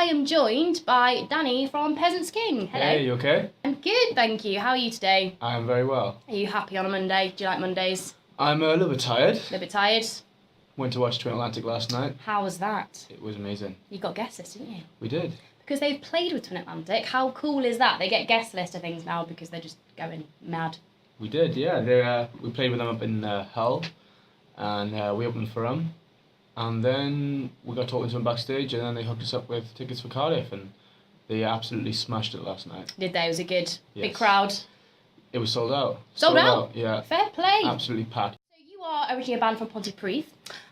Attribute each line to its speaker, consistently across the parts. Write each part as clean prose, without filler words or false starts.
Speaker 1: am joined by Danny from Peasants King. Hello.
Speaker 2: Hey, you okay?
Speaker 1: I'm good, thank you. How are you today?
Speaker 2: I am very well.
Speaker 1: Are you happy on a Monday? Do you like Mondays?
Speaker 2: I'm a little bit tired.
Speaker 1: A little bit tired?
Speaker 2: Went to watch Twin Atlantic last night.
Speaker 1: How was that?
Speaker 2: It was amazing.
Speaker 1: You got guest list, didn't you?
Speaker 2: We did.
Speaker 1: Because they've played with Twin Atlantic. How cool is that? They get guest list of things now because they're just going mad.
Speaker 2: We did, yeah. We played with them up in Hull, and we opened for them. And then we got talking to them backstage, and then they hooked us up with tickets for Cardiff, and they absolutely smashed it last night.
Speaker 1: Did they? Was it good? Big
Speaker 2: Yes.
Speaker 1: crowd?
Speaker 2: It was sold out.
Speaker 1: Sold out?
Speaker 2: Yeah.
Speaker 1: Fair play.
Speaker 2: Absolutely packed.
Speaker 1: So you are originally a band from Pontypridd,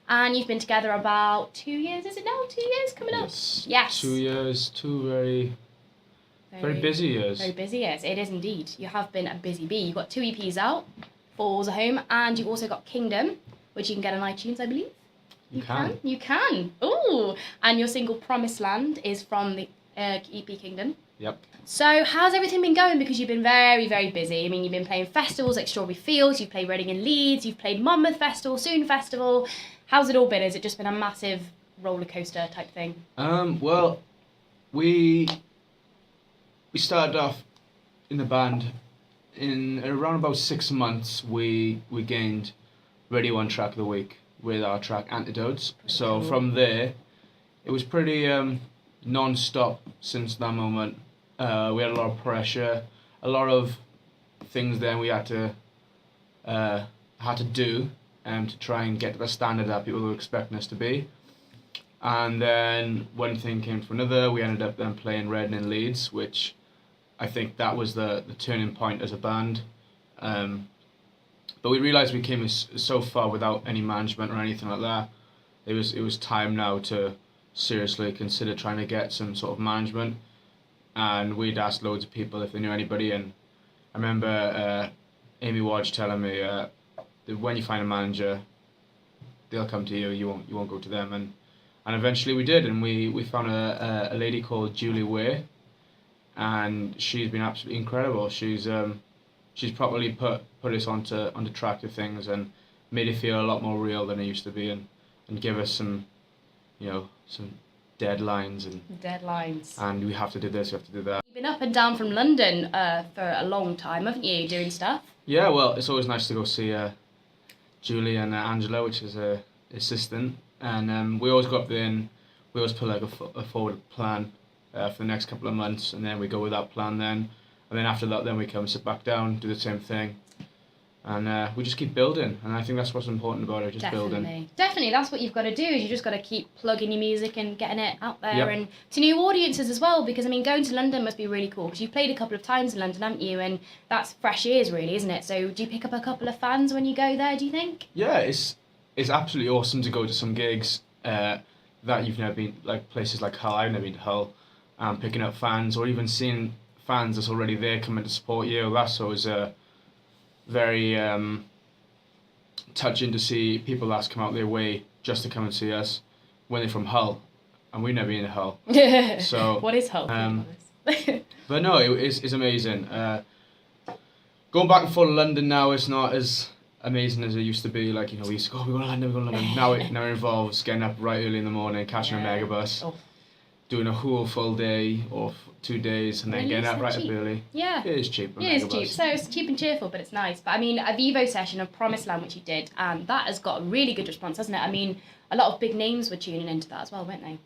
Speaker 1: and you've been together about 2 years, is it now? 2 years coming up? Yes.
Speaker 2: 2 years, two very busy years.
Speaker 1: Very busy years. It is indeed. You have been a busy bee. You've got 2 EPs out, 4 Walls at Home, and you've also got Kingdom, which you can get on iTunes, I believe.
Speaker 2: You can.
Speaker 1: You can. Ooh. And your single Promised Land is from the EP Kingdom.
Speaker 2: Yep.
Speaker 1: So how's everything been going? Because you've been very, very busy. I mean, you've been playing festivals like Strawberry Fields, you've played Reading and Leeds, you've played Monmouth Festival, Soon Festival. How's it all been? Has it just been a massive roller coaster type thing?
Speaker 2: Well, we started off in the band in around about 6 months. We gained Radio 1 Track of the Week with our track Antidotes. So
Speaker 1: cool.
Speaker 2: from there, it was pretty non-stop since that moment. We had a lot of pressure, a lot of things then we had to do to try and get to the standard that people were expecting us to be. And then one thing came to another. We ended up then playing Reading and Leeds, which I think that was the turning point as a band. But we realised we came so far without any management or anything like that. It was time now to seriously consider trying to get some sort of management. And we'd asked loads of people if they knew anybody. And I remember Amy Wadge telling me that when you find a manager, they'll come to you. You won't go to them. And eventually we did. And we found a lady called Julie Way, and she's been absolutely incredible. She's probably put us onto track of things and made it feel a lot more real than it used to be, and give us some deadlines and we have to do this, we have to do that.
Speaker 1: You've been up and down from London for a long time, haven't you, doing stuff?
Speaker 2: Yeah, well, it's always nice to go see Julie and Angela, which is her assistant, and we always go up there and we always put like a forward plan for the next couple of months, and then we go with that plan then. And then after that, then we come sit back down, do the same thing, and we just keep building. And I think that's what's important about it, just building.
Speaker 1: Definitely, that's what you've got to do. Is you just got to keep plugging your music and getting it out there,
Speaker 2: Yep.
Speaker 1: and to new audiences as well. Because I mean, going to London must be really cool. Because you've played a couple of times in London, haven't you? And that's fresh ears, really, isn't it? So do you pick up a couple of fans when you go there? Do you think?
Speaker 2: Yeah, it's absolutely awesome to go to some gigs that you've never been, like places like Hull. I've never been to Hull, and picking up fans, or even seeing fans that's already there coming to support you. That's always very touching to see people that's come out their way just to come and see us when they're from Hull, and we've never been to Hull. So
Speaker 1: what is Hull?
Speaker 2: But no, it's amazing. Going back and forth to London now, it's not as amazing as it used to be. Like, we used to go, we're going to London. Now it involves getting up right early in the morning, catching a megabus.
Speaker 1: Oh.
Speaker 2: Doing a whole full day or 2 days, and then getting up right up early.
Speaker 1: Yeah.
Speaker 2: It is cheap.
Speaker 1: It is cheap. So it's cheap and cheerful, but it's nice. But I mean, a Vivo session of Promised Land, which you did, and that has got a really good response, hasn't it? I mean, a lot of big names were tuning into that as well, weren't they?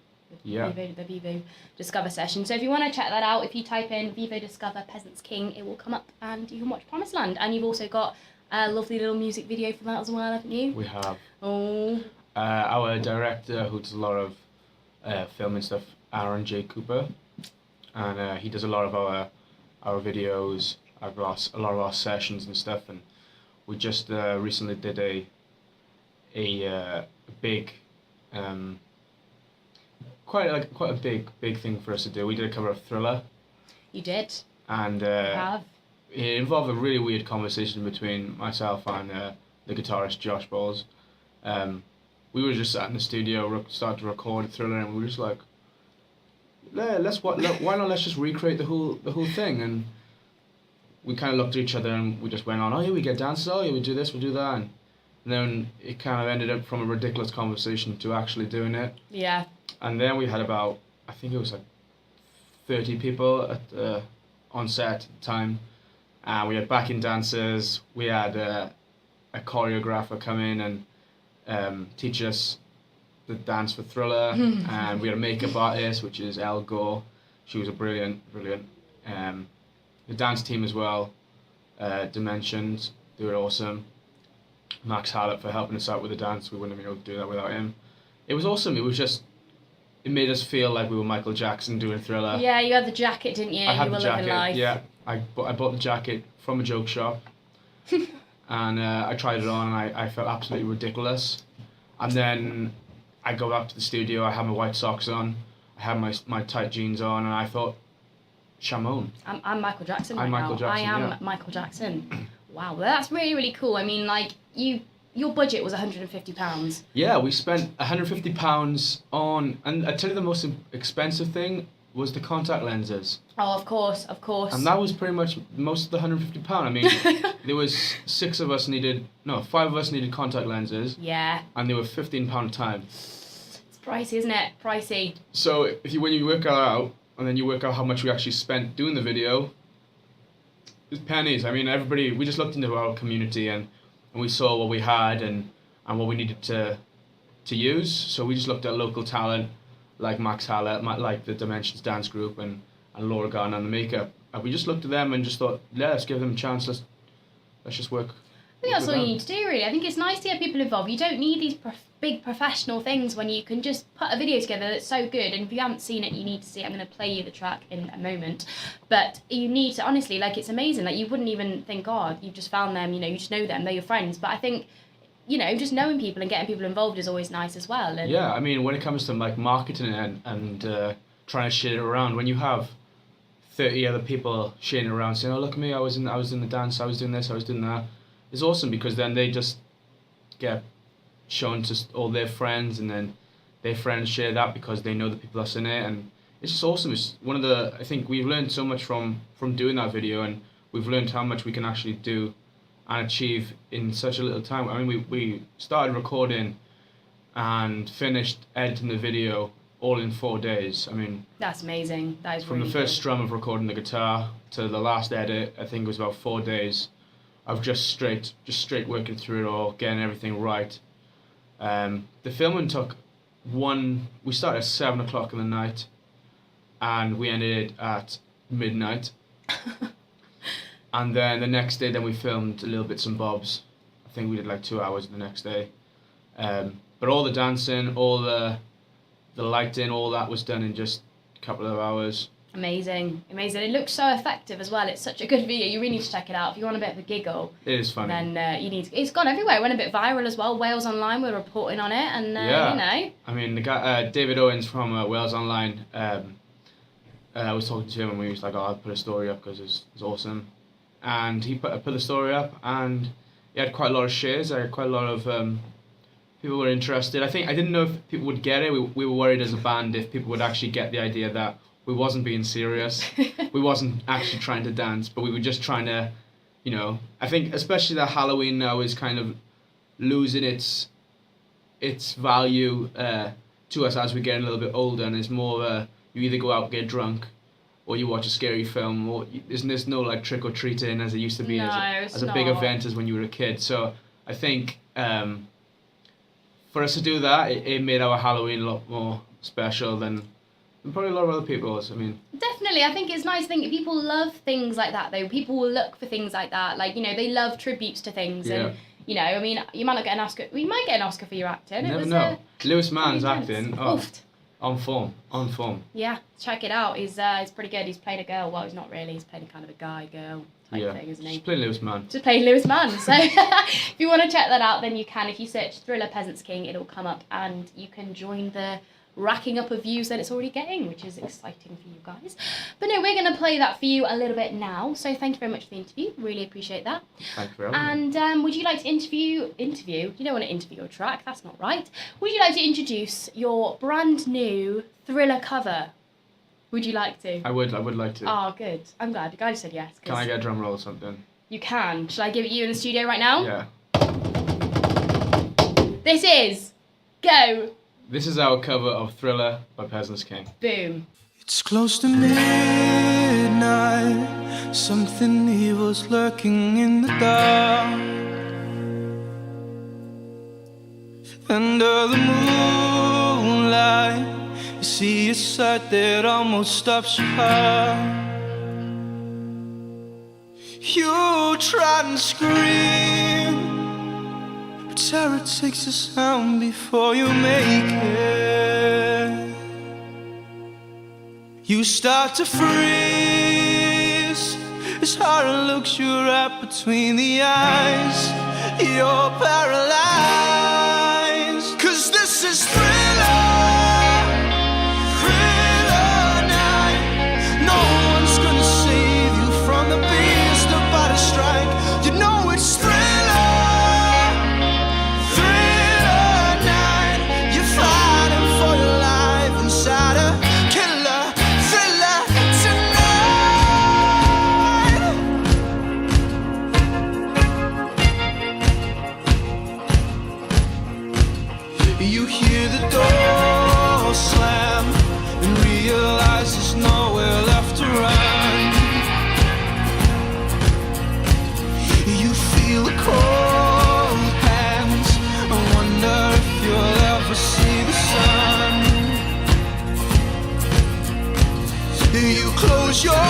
Speaker 2: Yeah.
Speaker 1: The Vivo Discover session. So if you want to check that out, if you type in Vivo Discover Peasants King, it will come up and you can watch Promised Land. And you've also got a lovely little music video for that as well, haven't you?
Speaker 2: We have.
Speaker 1: Oh.
Speaker 2: Our director, who does a lot of filming stuff, Aaron J. Cooper, and he does a lot of our videos, a lot of our sessions and stuff, and we just recently did a big quite a big thing for us to do. We did a cover of Thriller. You
Speaker 1: did.
Speaker 2: And it involved a really weird conversation between myself and the guitarist Josh Balls. We were just sat in the studio, started to record Thriller, and we were just like, why not let's just recreate the whole thing. And we kind of looked at each other and we just went on, oh yeah, we get dances, oh yeah, we do this, we do that. And then it kind of ended up from a ridiculous conversation to actually doing it.
Speaker 1: Yeah.
Speaker 2: And then we had about, I think it was like 30 people on set at the time. We had backing dancers. We had a choreographer come in and teach us the dance for Thriller. And we had a makeup artist, which is Elle Gore. She was a brilliant. The dance team as well, Dimensions, they were awesome. Max Hallett for helping us out with the dance. We wouldn't have been able to do that without him. It was awesome. It made us feel like we were Michael Jackson doing Thriller.
Speaker 1: Yeah, you had the jacket, didn't you?
Speaker 2: I had
Speaker 1: you were
Speaker 2: the jacket.
Speaker 1: living life.
Speaker 2: Yeah, I bought the jacket from a joke shop, and I tried it on, and I felt absolutely ridiculous. And then I go back to the studio. I had my white socks on. I had my tight jeans on, and I thought, Shamone.
Speaker 1: I'm Michael Jackson right
Speaker 2: I'm Michael
Speaker 1: now.
Speaker 2: Jackson,
Speaker 1: I am
Speaker 2: yeah.
Speaker 1: Michael Jackson. Wow, well, that's really, really cool. I mean, like, your budget was £150.
Speaker 2: Yeah, we spent £150 on, and I tell you the most expensive thing was the contact lenses.
Speaker 1: Oh, of course.
Speaker 2: And that was pretty much most of the £150. I mean, there was 5 of us needed contact lenses.
Speaker 1: Yeah.
Speaker 2: And they were £15 a time.
Speaker 1: It's pricey, isn't it? Pricey.
Speaker 2: So when you work that out, and then you work out how much we actually spent doing the video, it's pennies. I mean, we just looked into our community and we saw what we had and what we needed to use. So we just looked at local talent like Max Hallett, like the Dimensions dance group, and Laura Garner and the makeup. And we just looked at them and just thought, yeah, let's give them a chance. Let's just work.
Speaker 1: I think that's all you need to do, really. I think it's nice to get people involved. You don't need these big professional things when you can just put a video together that's so good. And if you haven't seen it, you need to see it. I'm going to play you the track in a moment. But you need to, honestly, like, it's amazing. Like, you wouldn't even think, oh, you've just found them, you just know them, they're your friends. But I think, just knowing people and getting people involved is always nice as well. And
Speaker 2: yeah, I mean, when it comes to, like, marketing and trying to share it around, when you have 30 other people sharing it around saying, oh, look at me, I was in the dance, I was doing this, I was doing that. It's awesome because then they just get shown to all their friends, and then their friends share that because they know the people that's in it, and it's just awesome. It's I think we've learned so much from doing that video, and we've learned how much we can actually do and achieve in such a little time. I mean, we started recording and finished editing the video all in 4 days. I mean,
Speaker 1: that's amazing. That is
Speaker 2: from
Speaker 1: really
Speaker 2: the first
Speaker 1: good.
Speaker 2: strum of recording the guitar to the last edit, I think it was about 4 days of just straight working through it all, getting everything right. The filming took we started at 7 o'clock in the night and we ended at midnight. And then the next day, we filmed a little bits and bobs. I think we did like 2 hours the next day. But all the dancing, all the lighting, all that was done in just a couple of hours.
Speaker 1: Amazing. It looks so effective as well. It's such a good video. You really need to check it out. If you want a bit of a giggle,
Speaker 2: it is funny.
Speaker 1: Then you need to, it's gone everywhere. It went a bit viral as well. Wales Online were reporting on it, and
Speaker 2: I mean, the guy David Owens from Wales Online. I was talking to him and we was like, oh, I'll put a story up because it's awesome, and he put the story up and he had quite a lot of shares. I had quite a lot of people were interested. I didn't know if people would get it. We were worried as a band if people would actually get the idea that we wasn't being serious. We wasn't actually trying to dance, but we were just trying to, I think especially that Halloween now is kind of losing its value to us as we get a little bit older, and it's more you either go out and get drunk or you watch a scary film, or there's no like trick or treating as it used to be as a big event as when you were a kid. So I think for us to do that, it made our Halloween a lot more special than probably a lot of other people's. I mean,
Speaker 1: definitely. I think it's nice. I think people love things like that, though. People will look for things like that. Like, they love tributes to things.
Speaker 2: Yeah.
Speaker 1: And, I mean, you might not get an Oscar. We might get an Oscar for your acting.
Speaker 2: Never know. Lewis Mann's acting.
Speaker 1: Oofed.
Speaker 2: On form.
Speaker 1: Yeah, check it out. He's pretty good. He's played a girl. Well, he's not really. He's playing kind of a guy-girl type thing, isn't he?
Speaker 2: Just playing Lewis Mann.
Speaker 1: Just playing Lewis Mann. So if you want to check that out, then you can. If you search Thriller Peasants King, it'll come up, and you can join the racking up of views that it's already getting, which is exciting for you guys. But no, we're going to play that for you a little bit now. So thank you very much for the interview. Really appreciate that.
Speaker 2: Thank you for having me.
Speaker 1: And would you like to interview? You don't want to interview your track. That's not right. Would you like to introduce your brand new Thriller cover? Would you like to?
Speaker 2: I would like to.
Speaker 1: Oh, good. I'm glad. The guy said yes.
Speaker 2: Can I get a drum roll or something?
Speaker 1: You can. Shall I give it you in the studio right now?
Speaker 2: Yeah.
Speaker 1: This is Go.
Speaker 2: This is our cover of Thriller by Peasants King.
Speaker 1: Boom.
Speaker 3: It's close to midnight, something evil's lurking in the dark. Under the moonlight, you see a sight that almost stops your heart. You try and scream, but terror takes the sound before you make it. You start to freeze as horror looks you right between the eyes. You're paralyzed, 'cause this is Thriller, Thriller night. No one's gonna save you from the beast about to strike. You know it's Thriller, Thriller night. You're fighting for your life inside a killer thriller tonight. You hear the door slam and realize there's nowhere left to run. You feel the cold hands and wonder if you'll ever see the sun. You close your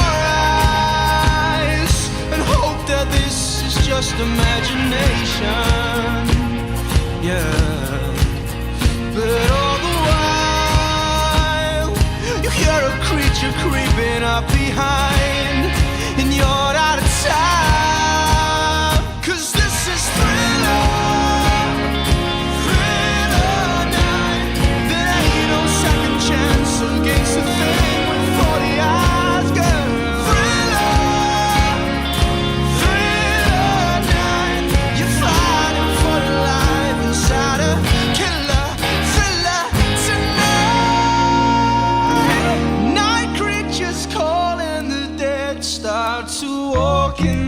Speaker 3: eyes and hope that this is just imagination. Yeah. But all the while, you hear a creature creeping up behind, and you're out of time. 'Cause this is Thriller, Thriller night. There ain't no second chance against the thing with 40 eyes, girl. Thriller, Thriller night. You're fighting for your life inside a killer thriller tonight. Night creatures calling the dead start to walk in